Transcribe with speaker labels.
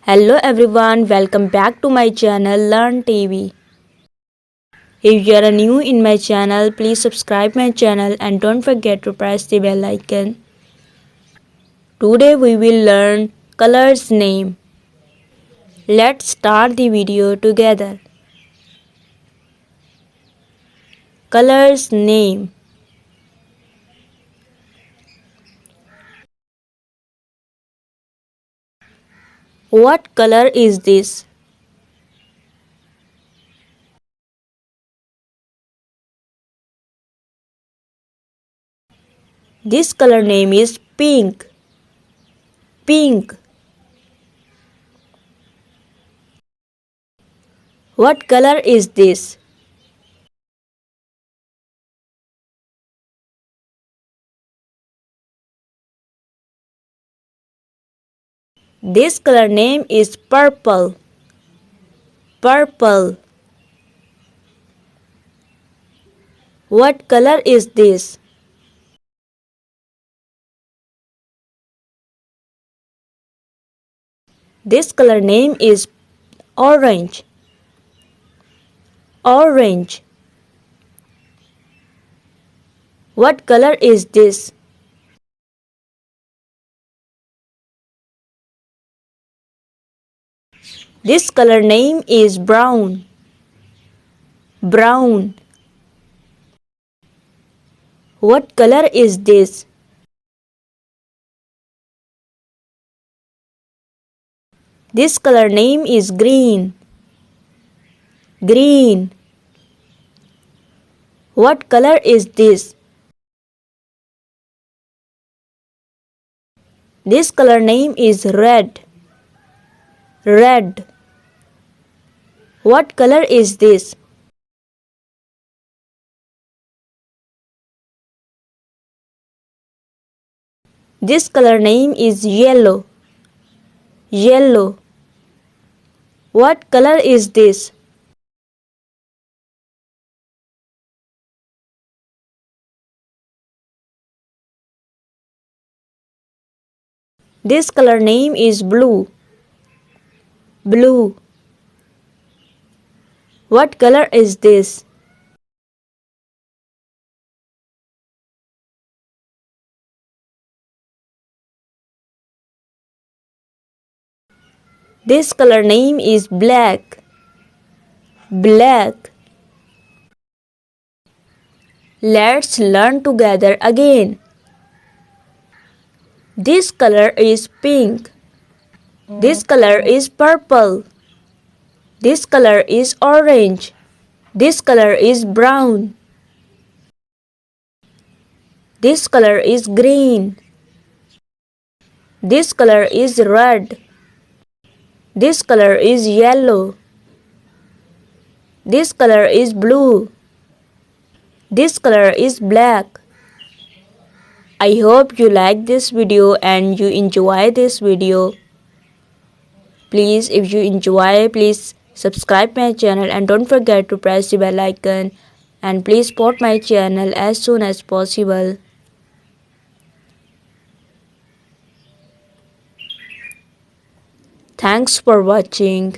Speaker 1: Hello everyone, welcome back to my channel Learn TV. If you are new in my channel, please subscribe my channel and don't forget to press the bell icon. Today we will learn colors name. Let's start the video together. Colors name. What color is this? This color name is pink. Pink. What color is this? This color name is purple. Purple. What color is this? This color name is orange. Orange. What color is this? This color name is brown. Brown. What color is this? This color name is green. Green. What color is this? This color name is red. Red. What color is this? This color name is yellow. Yellow. What color is this? This color name is blue. Blue. What color is this? This color name is black. Black. Let's learn together again. This color is pink. This color is purple. This color is orange. This color is brown. This color is green. This color is red. This color is yellow. This color is blue. This color is black. I hope you like this video and you enjoy this video. Please, if you enjoy, please subscribe my channel and don't forget to press the bell icon. And please support my channel as soon as possible. Thanks for watching.